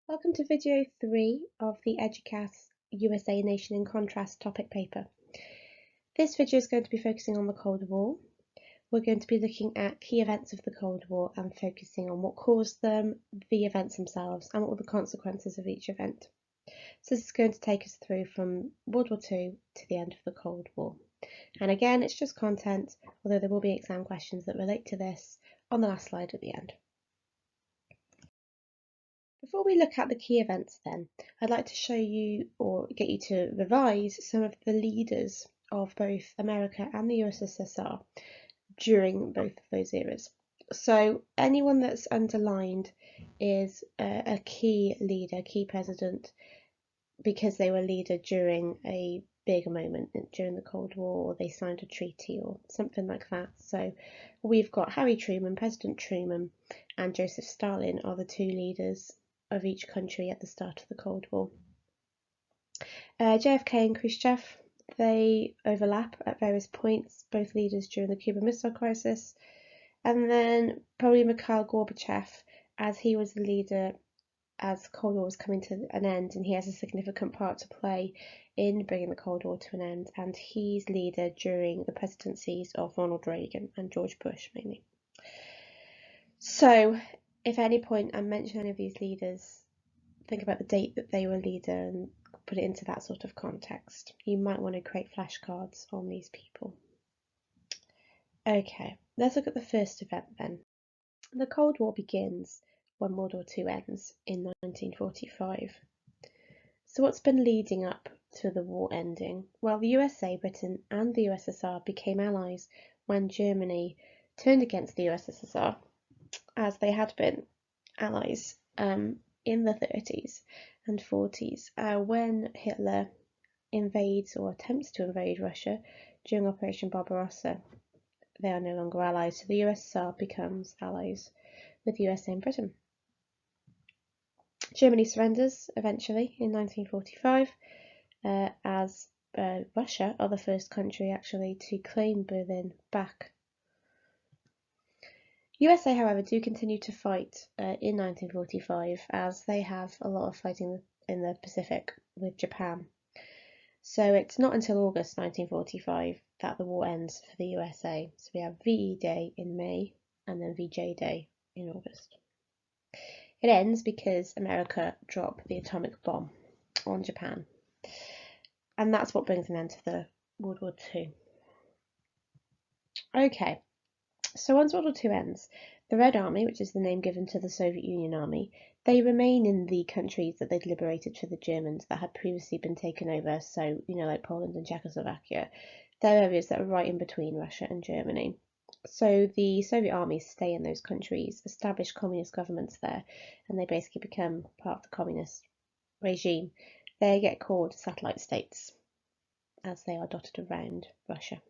Welcome to video 3 of the EDUQAS USA Nation in Contrast topic paper. This video is going to be focusing on the Cold War. We're going to be looking at key events of the Cold War and focusing on what caused them, the events themselves, and what were the consequences of each event. So this is going to take us through from World War II to the end of the Cold War. And again, it's just content, although there will be exam questions that relate to this on the last slide at the end. Before we look at the key events then, I'd like to show you or get you to revise some of the leaders of both America and the USSR during both of those eras. So anyone that's underlined is a key leader, key president, because they were leader during a bigger moment during the Cold War, or they signed a treaty or something like that. So we've got Harry Truman, President Truman, and Joseph Stalin are the two leaders of each country at the start of the Cold War. JFK and Khrushchev, they overlap at various points, both leaders during the Cuban Missile Crisis, and then probably Mikhail Gorbachev, as he was the leader as the Cold War was coming to an end, and he has a significant part to play in bringing the Cold War to an end, and he's leader during the presidencies of Ronald Reagan and George Bush mainly. So if at any point I mention any of these leaders, think about the date that they were leader and put it into that sort of context. You might want to create flashcards on these people. Okay, let's look at the first event then. The Cold War begins when World War II ends in 1945. So what's been leading up to the war ending? Well, the USA, Britain and the USSR became allies when Germany turned against the USSR, as they had been allies in the 30s and 40s when Hitler invades or attempts to invade Russia during Operation Barbarossa. They are no longer allies, so the USSR becomes allies with the USA and Britain. Germany surrenders eventually in 1945 as Russia are the first country actually to claim Berlin back. USA, however, do continue to fight in 1945 as they have a lot of fighting in the Pacific with Japan. So it's not until August 1945 that the war ends for the USA. So we have VE Day in May and then VJ Day in August. It ends because America dropped the atomic bomb on Japan. And that's what brings an end to the World War II. Okay. So once World War II ends, the Red Army, which is the name given to the Soviet Union Army, they remain in the countries that they'd liberated for the Germans that had previously been taken over. So, like Poland and Czechoslovakia, they're areas that are right in between Russia and Germany. So the Soviet armies stay in those countries, establish communist governments there, and they basically become part of the communist regime. They get called satellite states as they are dotted around Russia.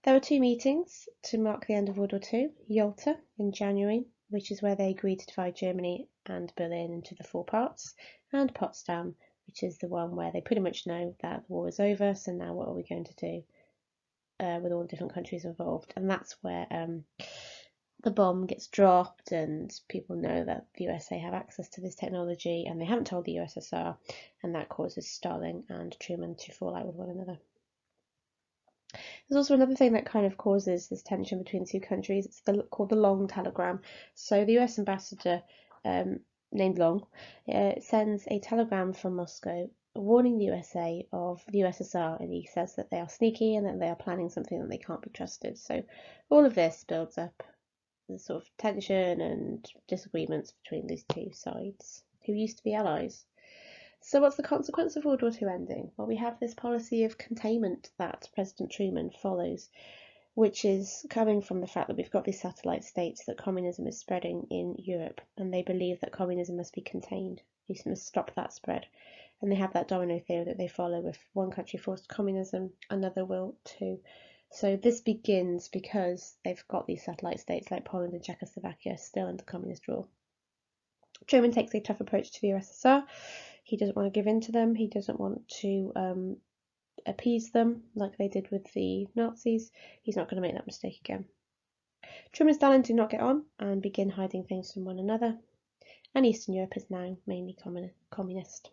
There were two meetings to mark the end of World War II. Yalta in January, which is where they agreed to divide Germany and Berlin into the four parts, and Potsdam, which is the one where they pretty much know that the war is over, so now what are we going to do with all the different countries involved? And that's where the bomb gets dropped and people know that the USA have access to this technology and they haven't told the USSR, and that causes Stalin and Truman to fall out with one another. There's also another thing that kind of causes this tension between the two countries. It's called the Long Telegram. So the US ambassador, named Long, sends a telegram from Moscow warning the USA of the USSR, and he says that they are sneaky and that they are planning something that they can't be trusted. So all of this builds up the sort of tension and disagreements between these two sides, who used to be allies. So what's the consequence of World War II ending? Well, we have this policy of containment that President Truman follows, which is coming from the fact that we've got these satellite states, that communism is spreading in Europe, and they believe that communism must be contained. You must stop that spread. And they have that domino theory that they follow. If one country forced communism, another will too. So this begins because they've got these satellite states like Poland and Czechoslovakia still under communist rule. Truman takes a tough approach to the USSR. He doesn't want to give in to them. He doesn't want to appease them like they did with the Nazis. He's not going to make that mistake again. Truman and Stalin do not get on and begin hiding things from one another. and Eastern Europe is now mainly communist.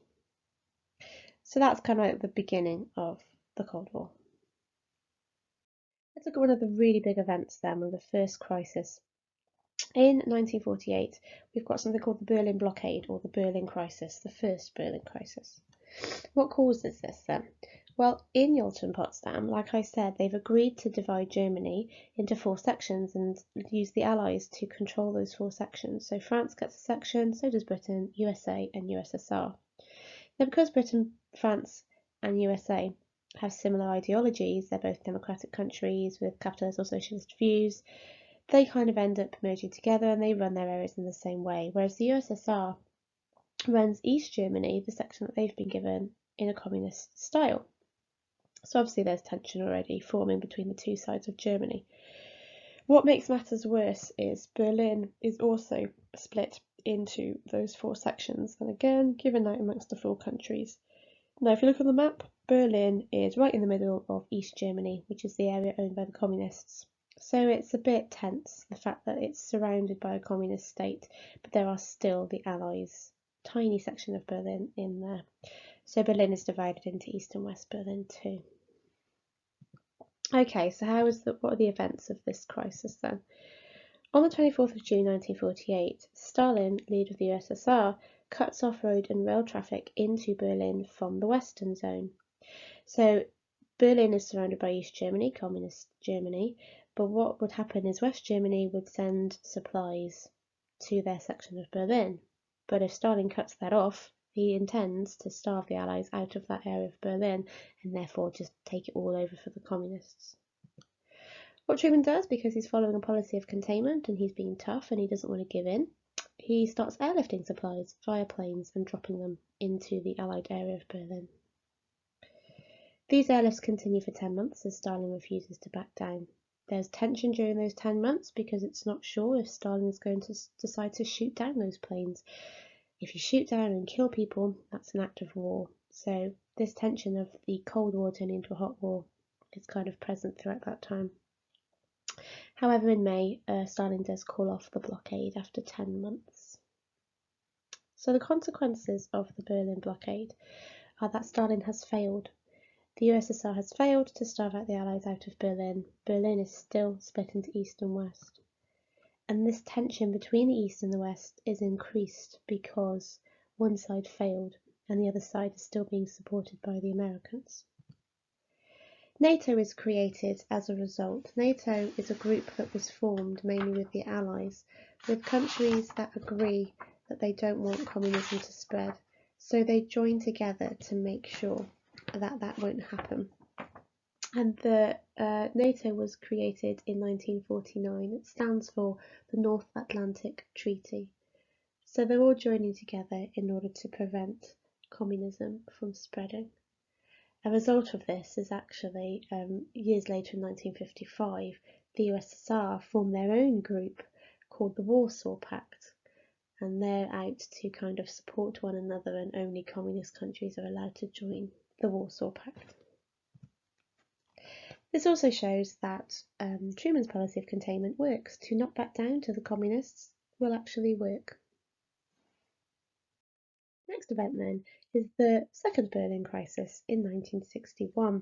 So that's kind of like the beginning of the Cold War. Let's look at one of the really big events then, of the first crisis. In 1948, we've got something called the Berlin Blockade, or the Berlin Crisis, the first Berlin Crisis. What causes this then? Well, in Yalta and Potsdam, like I said, they've agreed to divide Germany into 4 sections and use the Allies to control those 4 sections. So France gets a section, so does Britain, USA and USSR. Now, because Britain, France and USA have similar ideologies, they're both democratic countries with capitalist or socialist views, they kind of end up merging together and they run their areas in the same way, whereas the USSR runs East Germany, the section that they've been given, in a communist style. So obviously there's tension already forming between the two sides of Germany. What makes matters worse is Berlin is also split into those 4 sections, and again given out amongst the 4 countries. Now if you look on the map, Berlin is right in the middle of East Germany, which is the area owned by the communists. So it's a bit tense, the fact that it's surrounded by a communist state, but there are still the Allies' tiny section of Berlin in there. So Berlin is divided into East and West Berlin too. Okay, so what are the events of this crisis then? On the 24th of June 1948, Stalin, leader of the USSR, cuts off road and rail traffic into Berlin from the Western Zone. So Berlin is surrounded by East Germany, communist Germany, but what would happen is West Germany would send supplies to their section of Berlin. But if Stalin cuts that off, he intends to starve the Allies out of that area of Berlin and therefore just take it all over for the communists. What Truman does, because he's following a policy of containment and he's being tough and he doesn't want to give in, he starts airlifting supplies via planes and dropping them into the Allied area of Berlin. These airlifts continue for 10 months as Stalin refuses to back down. There's tension during those 10 months because it's not sure if Stalin is going to decide to shoot down those planes. If you shoot down and kill people, that's an act of war. So this tension of the Cold War turning into a hot war is kind of present throughout that time. However, in May, Stalin does call off the blockade after 10 months. So the consequences of the Berlin blockade are that Stalin has failed. The USSR has failed to starve out the Allies out of Berlin. Berlin is still split into East and West. And this tension between the East and the West is increased because one side failed and the other side is still being supported by the Americans. NATO is created as a result. NATO is a group that was formed mainly with the Allies, with countries that agree that they don't want communism to spread. So they join together to make sure that that won't happen. And the NATO was created in 1949. It stands for the North Atlantic Treaty. So they're all joining together in order to prevent communism from spreading. A result of this is actually, years later in 1955, the USSR formed their own group called the Warsaw Pact, and they're out to kind of support one another, and only communist countries are allowed to join the Warsaw Pact. This also shows that Truman's policy of containment works. To not back down to the communists will actually work. Next event then is the Second Berlin Crisis in 1961.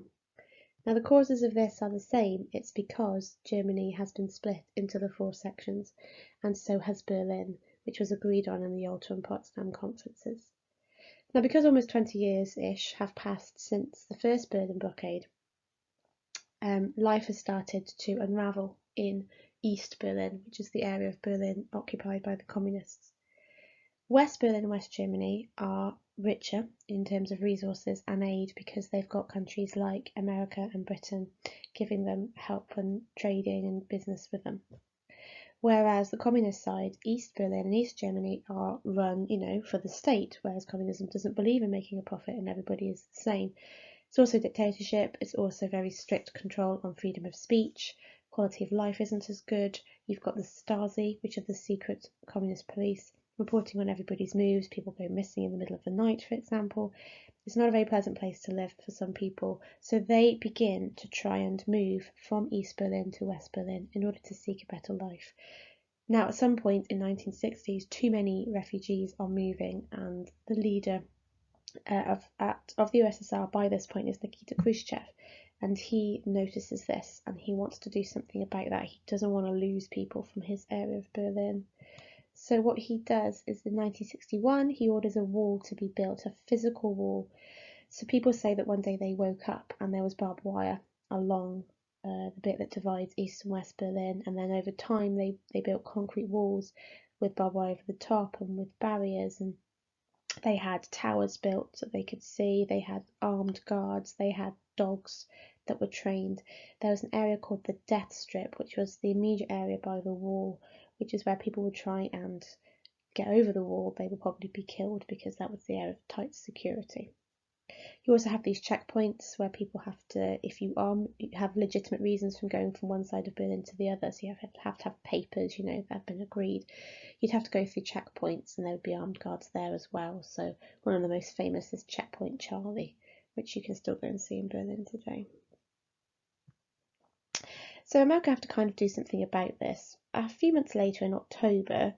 Now the causes of this are the same. It's because Germany has been split into the 4 sections, and so has Berlin, which was agreed on in the Yalta and Potsdam conferences. Now because almost 20 years-ish have passed since the first Berlin blockade, life has started to unravel in East Berlin, which is the area of Berlin occupied by the communists. West Berlin and West Germany are richer in terms of resources and aid because they've got countries like America and Britain giving them help and trading and business with them. Whereas the communist side, East Berlin and East Germany, are run, for the state, whereas communism doesn't believe in making a profit and everybody is the same. It's also dictatorship, it's also very strict control on freedom of speech, quality of life isn't as good, you've got the Stasi, which are the secret communist police, reporting on everybody's moves, people go missing in the middle of the night, for example. It's not a very pleasant place to live for some people, so they begin to try and move from East Berlin to West Berlin in order to seek a better life. Now, at some point in 1960s, too many refugees are moving, and the leader of the USSR by this point is Nikita Khrushchev, and he notices this and he wants to do something about that. He doesn't want to lose people from his area of Berlin. So what he does is in 1961 he orders a wall to be built, a physical wall. So people say that one day they woke up and there was barbed wire along the bit that divides East and West Berlin, and then over time they built concrete walls with barbed wire over the top and with barriers, and they had towers built so they could see, they had armed guards, they had dogs that were trained. There was an area called the Death Strip, which was the immediate area by the wall, which is where people would try and get over the wall. They would probably be killed because that was the area of tight security. You also have these checkpoints where people have to, if you have legitimate reasons from going from one side of Berlin to the other, so you have to have papers, that have been agreed. You'd have to go through checkpoints, and there would be armed guards there as well. So one of the most famous is Checkpoint Charlie, which you can still go and see in Berlin today. So America have to kind of do something about this. A few months later, in October,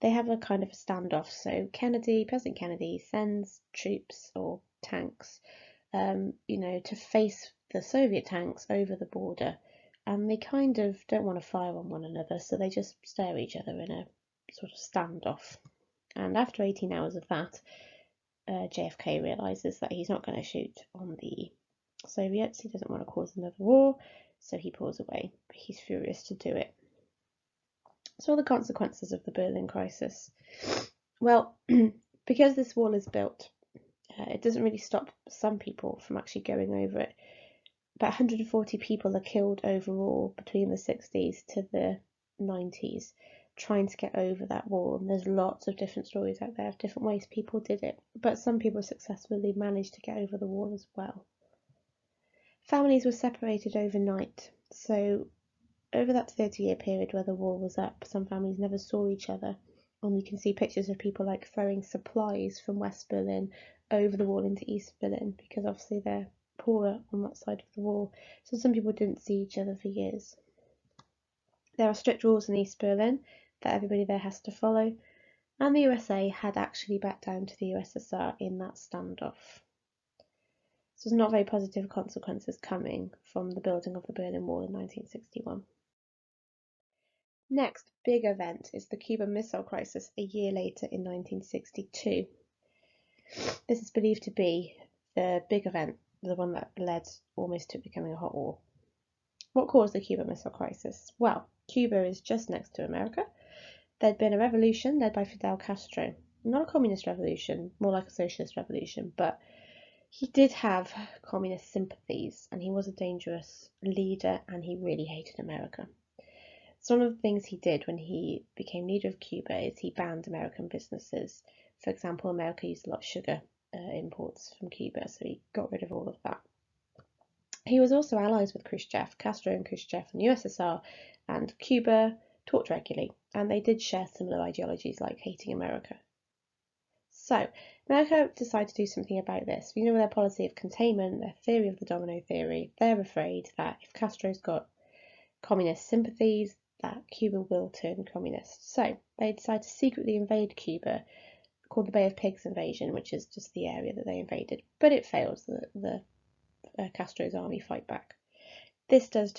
they have a kind of a standoff. So President Kennedy sends troops or tanks, to face the Soviet tanks over the border, and they kind of don't want to fire on one another, so they just stare at each other in a sort of standoff. And after 18 hours of that, JFK realizes that he's not going to shoot on the Soviets. He doesn't want to cause another war, so he pulls away, but he's furious to do it. So, what are the consequences of the Berlin crisis? Well, because this wall is built, it doesn't really stop some people from actually going over it. About 140 people are killed overall between the 60s to the 90s trying to get over that wall, and there's lots of different stories out there of different ways people did it, but some people successfully managed to get over the wall as well. Families were separated overnight, so over that 30-year period where the wall was up, some families never saw each other, and you can see pictures of people like throwing supplies from West Berlin over the wall into East Berlin, because obviously they're poorer on that side of the wall, so some people didn't see each other for years. There are strict rules in East Berlin that everybody there has to follow, and the USA had actually backed down to the USSR in that standoff. So there's not very positive consequences coming from the building of the Berlin Wall in 1961. Next big event is the Cuban Missile Crisis a year later in 1962. This is believed to be the big event, the one that led almost to becoming a hot war. What caused the Cuban Missile Crisis? Well, Cuba is just next to America. There'd been a revolution led by Fidel Castro. Not a communist revolution, more like a socialist revolution, but he did have communist sympathies, and he was a dangerous leader, and he really hated America. So one of the things he did when he became leader of Cuba is he banned American businesses. For example, America used a lot of sugar imports from Cuba, so he got rid of all of that. He was also allies with Khrushchev. Castro and Khrushchev and USSR and Cuba talked regularly, and they did share similar ideologies like hating America. So America decided to do something about this. With their policy of containment, their theory of the domino theory, they're afraid that if Castro's got communist sympathies, that Cuba will turn communist. So they decide to secretly invade Cuba, called the Bay of Pigs invasion, which is just the area that they invaded. But it fails. The Castro's army fight back. This does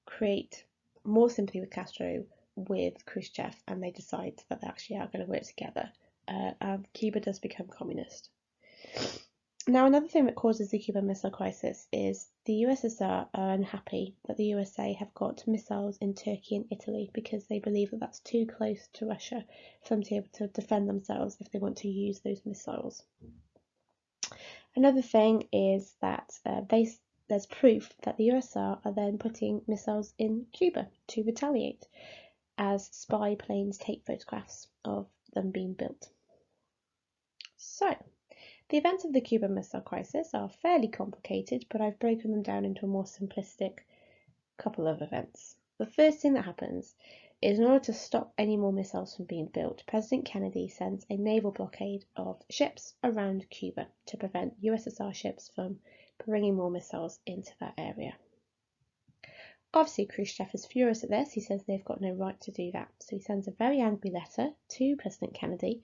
create more sympathy with Castro with Khrushchev, and they decide that they actually are going to work together. And Cuba does become communist. Now, another thing that causes the Cuban Missile Crisis is the USSR are unhappy that the USA have got missiles in Turkey and Italy, because they believe that that's too close to Russia for them to be able to defend themselves if they want to use those missiles. Another thing is that there's proof that the USSR are then putting missiles in Cuba to retaliate, as spy planes take photographs of them being built. So, the events of the Cuban Missile Crisis are fairly complicated, but I've broken them down into a more simplistic couple of events. The first thing that happens is, in order to stop any more missiles from being built, President Kennedy sends a naval blockade of ships around Cuba to prevent USSR ships from bringing more missiles into that area. Obviously, Khrushchev is furious at this. He says they've got no right to do that. So he sends a very angry letter to President Kennedy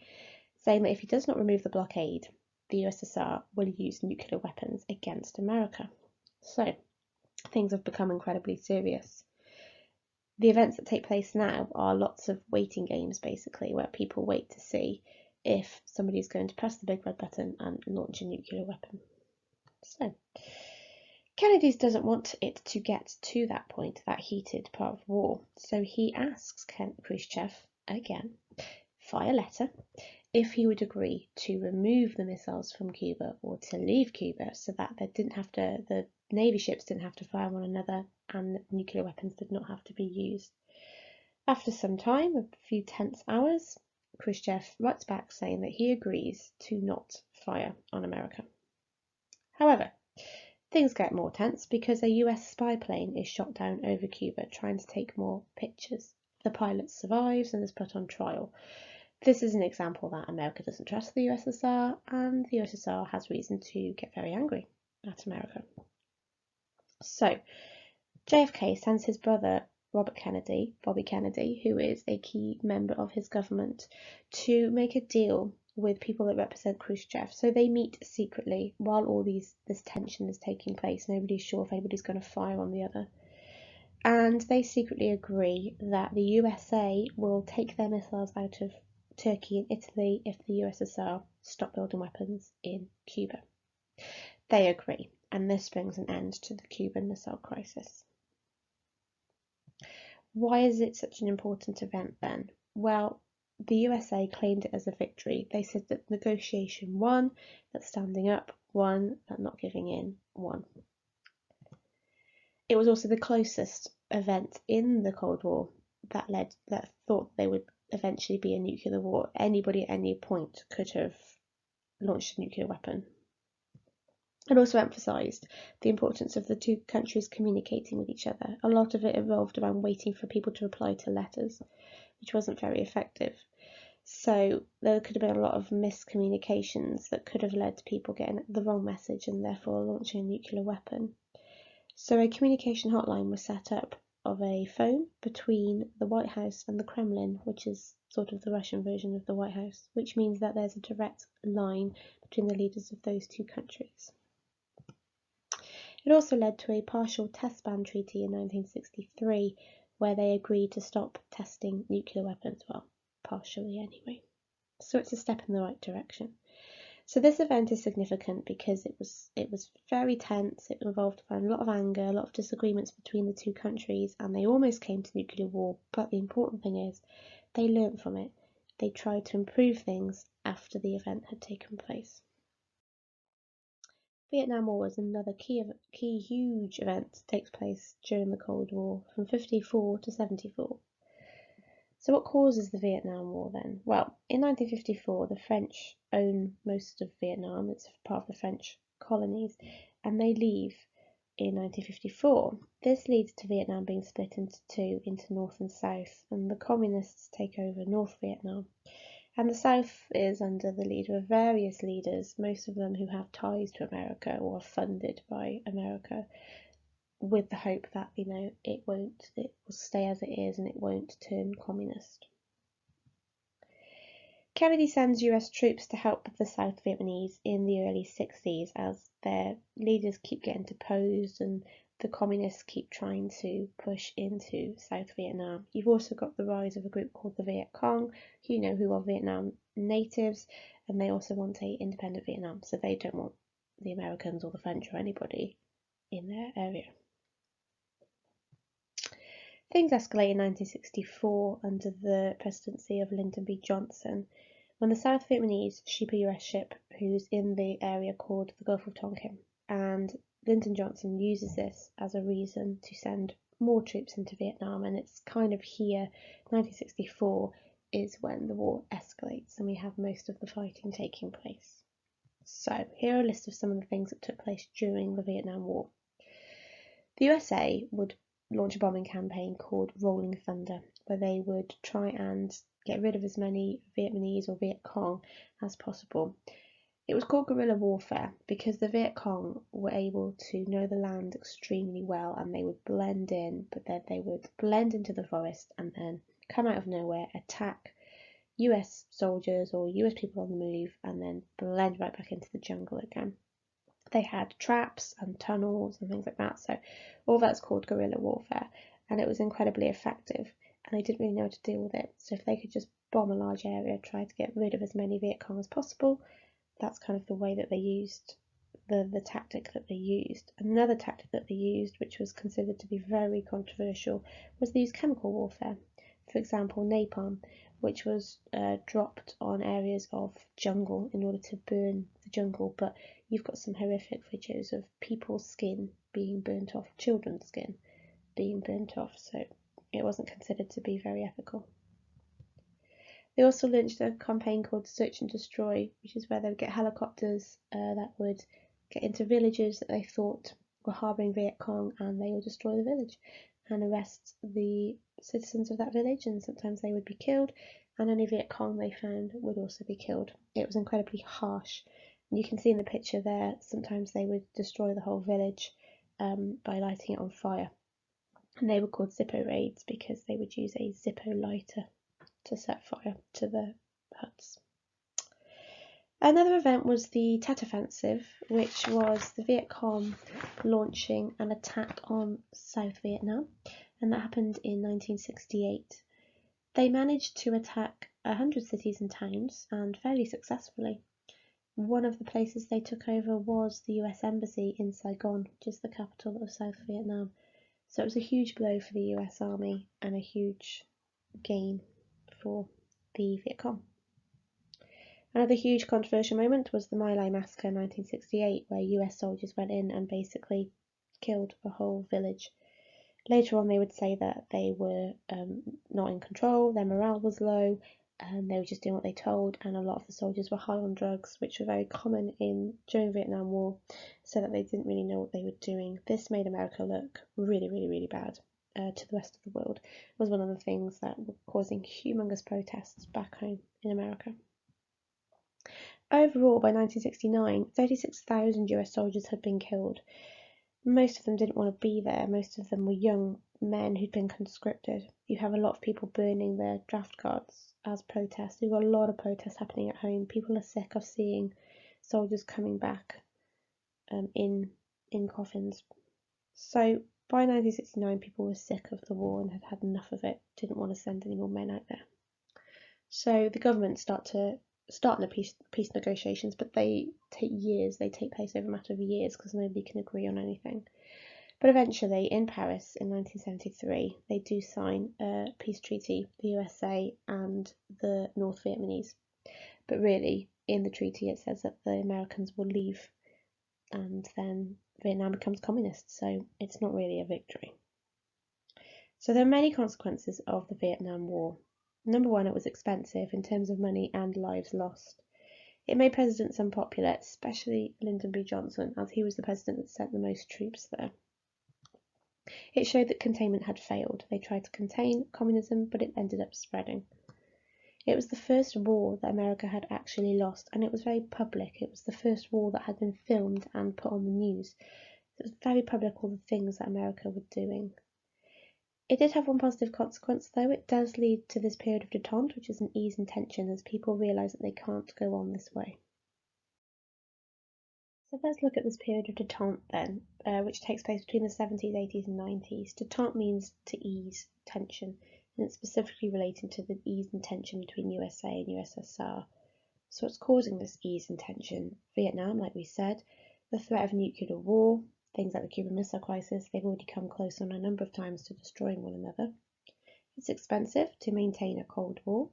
saying that if he does not remove the blockade, the USSR will use nuclear weapons against America. So things have become incredibly serious. The events that take place now are lots of waiting games, basically, where people wait to see if somebody's going to press the big red button and launch a nuclear weapon. So, Kennedy doesn't want it to get to that point, that heated part of war. So he asks Khrushchev again, via letter, if he would agree to remove the missiles from Cuba or to leave Cuba so that the Navy ships didn't have to fire on one another and nuclear weapons did not have to be used. After some time, a few tense hours, Khrushchev writes back saying that he agrees to not fire on America. However, things get more tense because a US spy plane is shot down over Cuba trying to take more pictures. The pilot survives and is put on trial. This is an example that America doesn't trust the USSR, and the USSR has reason to get very angry at America. So, JFK sends his brother Bobby Kennedy, who is a key member of his government, to make a deal with people that represent Khrushchev. So they meet secretly while all this tension is taking place. Nobody's sure if anybody's going to fire on the other. And they secretly agree that the USA will take their missiles out of Turkey and Italy if the USSR stop building weapons in Cuba. They agree, and this brings an end to the Cuban Missile Crisis. Why is it such an important event then? Well, the USA claimed it as a victory. They said that negotiation won, that standing up won, that not giving in won. It was also the closest event in the Cold War that thought they would eventually be a nuclear war. Anybody at any point could have launched a nuclear weapon. It also emphasised the importance of the two countries communicating with each other. A lot of it revolved around waiting for people to reply to letters, which wasn't very effective. So there could have been a lot of miscommunications that could have led to people getting the wrong message and therefore launching a nuclear weapon. So a communication hotline was set up of a phone between the White House and the Kremlin, which is sort of the Russian version of the White House, which means that there's a direct line between the leaders of those two countries. It also led to a partial test ban treaty in 1963, where they agreed to stop testing nuclear weapons, well, partially anyway. So it's a step in the right direction. So this event is significant because it was very tense. It involved a lot of anger, a lot of disagreements between the two countries, and they almost came to nuclear war. But the important thing is they learned from it. They tried to improve things after the event had taken place. Vietnam War was another key huge event that takes place during the Cold War from 1954 to 1974. So what causes the Vietnam War then? Well, in 1954 the French own most of Vietnam, it's part of the French colonies, and they leave in 1954. This leads to Vietnam being split into two, into North and South, and the communists take over North Vietnam. And the South is under the leader of various leaders, most of them who have ties to America or are funded by America, with the hope that, it will stay as it is and it won't turn communist. Kennedy sends US troops to help the South Vietnamese in the early 60s as their leaders keep getting deposed and the communists keep trying to push into South Vietnam. You've also got the rise of a group called the Viet Cong, who are Vietnam natives, and they also want a independent Vietnam, so they don't want the Americans or the French or anybody in their area. Things escalate in 1964 under the presidency of Lyndon B. Johnson, when the South Vietnamese shoot a US ship who's in the area called the Gulf of Tonkin, and Lyndon Johnson uses this as a reason to send more troops into Vietnam, and it's kind of here, 1964, is when the war escalates and we have most of the fighting taking place. So here are a list of some of the things that took place during the Vietnam War. The USA would launch a bombing campaign called Rolling Thunder, where they would try and get rid of as many Vietnamese or Viet Cong as possible. It was called guerrilla warfare because the Viet Cong were able to know the land extremely well, and they would blend in, but then they would blend into the forest and then come out of nowhere, attack US soldiers or US people on the move, and then blend right back into the jungle again. They had traps and tunnels and things like that, so all that's called guerrilla warfare, and it was incredibly effective, and they didn't really know how to deal with it. So if they could just bomb a large area, try to get rid of as many Viet Cong as possible, that's kind of the way that they used the tactic that they used. Another tactic that they used, which was considered to be very controversial, was they used chemical warfare. For example, napalm, which was dropped on areas of jungle in order to burn the jungle, but you've got some horrific videos of people's skin being burnt off, children's skin being burnt off, so it wasn't considered to be very ethical. They also launched a campaign called Search and Destroy, which is where they would get helicopters that would get into villages that they thought were harbouring Viet Cong, and they would destroy the village and arrest the citizens of that village, and sometimes they would be killed, and any Viet Cong they found would also be killed. It was incredibly harsh. You can see in the picture there, sometimes they would destroy the whole village by lighting it on fire. And they were called Zippo raids because they would use a Zippo lighter to set fire to the huts. Another event was the Tet Offensive, which was the Viet Cong launching an attack on South Vietnam, and that happened in 1968. They managed to attack 100 cities and towns, and fairly successfully. One of the places they took over was the US Embassy in Saigon, which is the capital of South Vietnam. So it was a huge blow for the US Army and a huge gain for the Viet Cong. Another huge controversial moment was the My Lai massacre in 1968, where US soldiers went in and basically killed a whole village. Later on they would say that they were not in control, their morale was low, and they were just doing what they told, and a lot of the soldiers were high on drugs, which were very common during the Vietnam War, so that they didn't really know what they were doing. This made America look really, really, really bad to the rest of the world. It was one of the things that were causing humongous protests back home in America. Overall, by 1969, 36,000 US soldiers had been killed. Most of them didn't want to be there. Most of them were young men who'd been conscripted. You have a lot of people burning their draft cards as protests. You've got a lot of protests happening at home. People are sick of seeing soldiers coming back in coffins. So by 1969, people were sick of the war and had had enough of it. Didn't want to send any more men out there. So the government start the peace negotiations, but they take years. They take place over a matter of years because nobody can agree on anything. But eventually, in Paris in 1973, they do sign a peace treaty, the USA and the North Vietnamese. But really, in the treaty, it says that the Americans will leave, and then Vietnam becomes communist. So it's not really a victory. So there are many consequences of the Vietnam War. Number one, it was expensive in terms of money and lives lost. It made presidents unpopular, especially Lyndon B. Johnson, as he was the president that sent the most troops there. It showed that containment had failed. They tried to contain communism, but it ended up spreading. It was the first war that America had actually lost, and it was very public. It was the first war that had been filmed and put on the news. It was very public, all the things that America were doing. It did have one positive consequence, though. It does lead to this period of détente, which is an ease in tension as people realise that they can't go on this way. So let's look at this period of détente then, which takes place between the 70s, 80s and 90s. Détente means to ease tension, and it's specifically related to the ease in tension between USA and USSR. So what's causing this ease in tension? Vietnam, like we said, the threat of nuclear war, things like the Cuban Missile Crisis. They've already come close on a number of times to destroying one another. It's expensive to maintain a Cold War,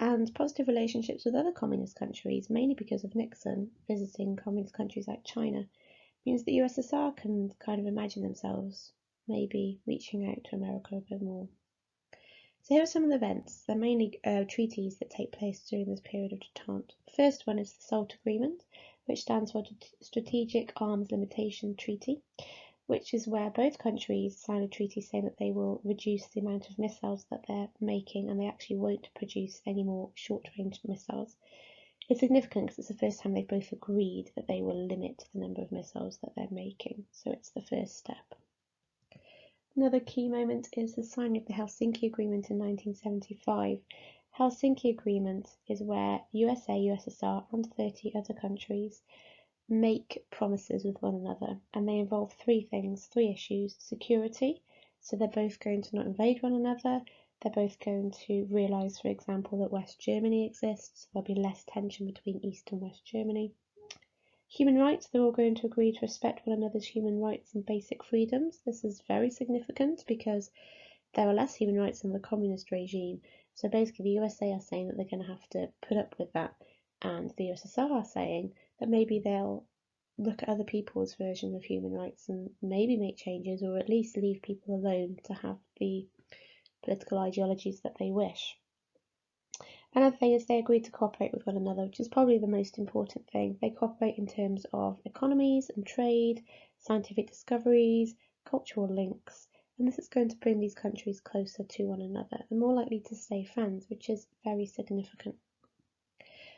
and positive relationships with other communist countries, mainly because of Nixon visiting communist countries like China, means the USSR can kind of imagine themselves maybe reaching out to America a bit more. So here are some of the events. They're mainly treaties that take place during this period of détente. The first one is the SALT Agreement, which stands for Strategic Arms Limitation Treaty, which is where both countries sign a treaty saying that they will reduce the amount of missiles that they're making, and they actually won't produce any more short-range missiles. It's significant because it's the first time they both agreed that they will limit the number of missiles that they're making, so it's the first step. Another key moment is the signing of the Helsinki Agreement in 1975. Helsinki Agreement is where USA, USSR and 30 other countries make promises with one another, and they involve three issues: security, so they're both going to not invade one another, they're both going to realise, for example, that West Germany exists, so there'll be less tension between East and West Germany. Human rights, they're all going to agree to respect one another's human rights and basic freedoms. This is very significant because there are less human rights in the communist regime, so basically the USA are saying that they're going to have to put up with that, and the USSR are saying that maybe they'll look at other people's version of human rights and maybe make changes, or at least leave people alone to have the political ideologies that they wish. Another thing is they agreed to cooperate with one another, which is probably the most important thing. They cooperate in terms of economies and trade, scientific discoveries, cultural links, and this is going to bring these countries closer to one another and more likely to stay friends, which is very significant.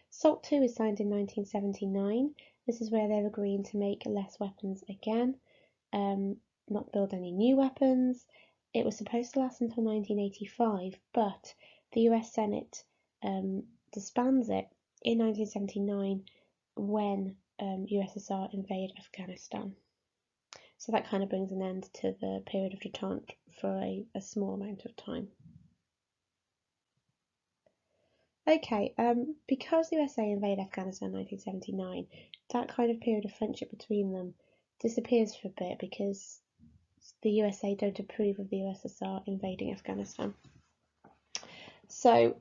SALT II is signed in 1979. This is where they're agreeing to make less weapons again, not build any new weapons. It was supposed to last until 1985, but the US Senate disbands it in 1979 when USSR invade Afghanistan. So that kind of brings an end to the period of detente for a small amount of time. Okay, because the USA invade Afghanistan in 1979, that kind of period of friendship between them disappears for a bit because the USA don't approve of the USSR invading Afghanistan. So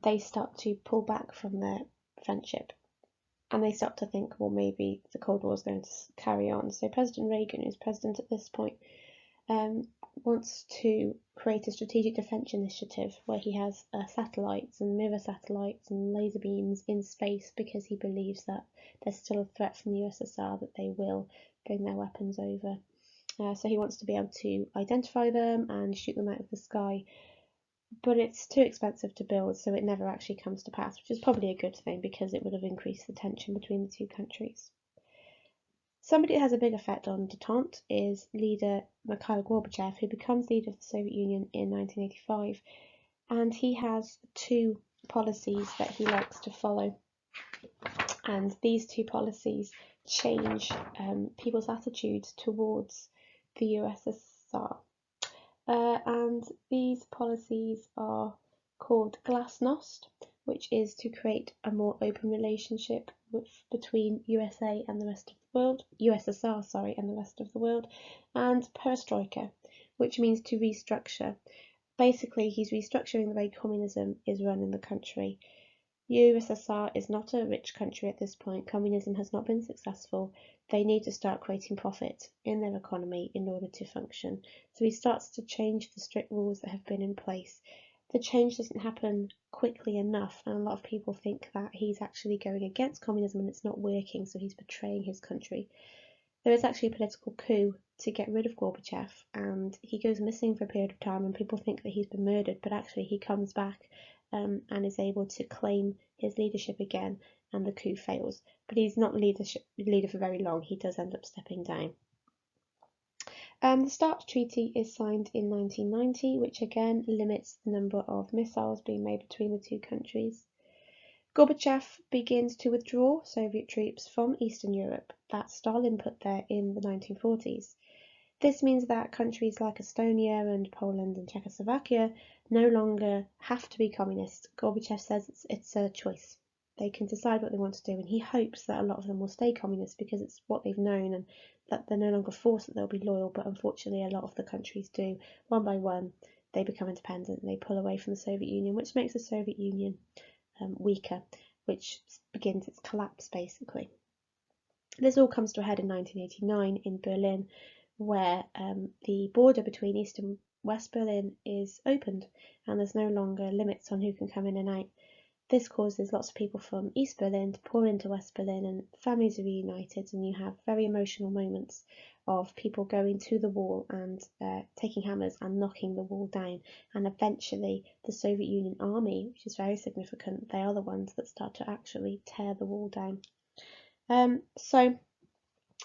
they start to pull back from their friendship, and they start to think, well, maybe the Cold War is going to carry on. So President Reagan, who's president at this point, wants to create a strategic defense initiative where he has satellites and mirror satellites and laser beams in space, because he believes that there's still a threat from the USSR that they will bring their weapons over. So he wants to be able to identify them and shoot them out of the sky, but it's too expensive to build, so it never actually comes to pass, which is probably a good thing because it would have increased the tension between the two countries. Somebody that has a big effect on detente is leader Mikhail Gorbachev, who becomes leader of the Soviet Union in 1985, and he has two policies that he likes to follow, and these two policies change people's attitudes towards the USSR. And these policies are called Glasnost, which is to create a more open relationship between USA and the rest of the world, USSR, and the rest of the world, and Perestroika, which means to restructure. Basically, he's restructuring the way communism is run in the country. USSR is not a rich country at this point. Communism has not been successful. They need to start creating profit in their economy in order to function. So he starts to change the strict rules that have been in place. The change doesn't happen quickly enough, and a lot of people think that he's actually going against communism and it's not working, so he's betraying his country. There is actually a political coup to get rid of Gorbachev, and he goes missing for a period of time, and people think that he's been murdered, but actually he comes back and is able to claim his leadership again, and the coup fails. But he's not leader for very long. He does end up stepping down. The START Treaty is signed in 1990, which again limits the number of missiles being made between the two countries. Gorbachev begins to withdraw Soviet troops from Eastern Europe that Stalin put there in the 1940s. This means that countries like Estonia and Poland and Czechoslovakia no longer have to be communist. Gorbachev says it's a choice. They can decide what they want to do, and he hopes that a lot of them will stay communist because it's what they've known, and that they're no longer forced that they'll be loyal, but unfortunately a lot of the countries do. One by one, they become independent and they pull away from the Soviet Union, which makes the Soviet Union weaker, which begins its collapse basically. This all comes to a head in 1989 in Berlin, where the border between East and West Berlin is opened, and there's no longer limits on who can come in and out. this causes lots of people from East Berlin to pour into West Berlin, and families are reunited, and you have very emotional moments of people going to the wall and taking hammers and knocking the wall down, and eventually the Soviet Union army, which is very significant, they are the ones that start to actually tear the wall down. So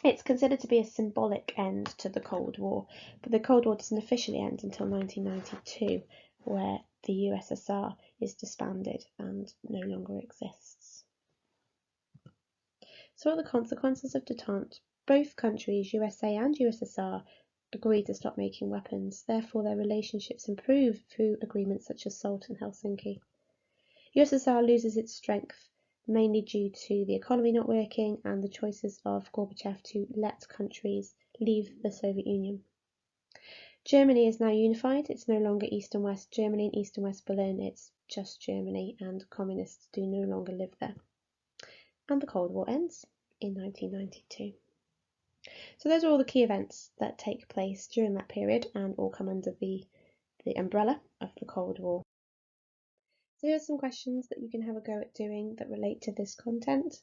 it's considered to be a symbolic end to the Cold War, but the Cold War doesn't officially end until 1992, where the USSR is disbanded and no longer exists. So what are the consequences of detente? Both countries, USA and USSR, agreed to stop making weapons. Therefore, their relationships improve through agreements such as SALT and Helsinki. USSR loses its strength, mainly due to the economy not working and the choices of Gorbachev to let countries leave the Soviet Union. Germany is now unified. It's no longer East and West Germany and East and West Berlin. It's just Germany, and communists do no longer live there. And the Cold War ends in 1992. So those are all the key events that take place during that period and all come under the umbrella of the Cold War. So here are some questions that you can have a go at doing that relate to this content.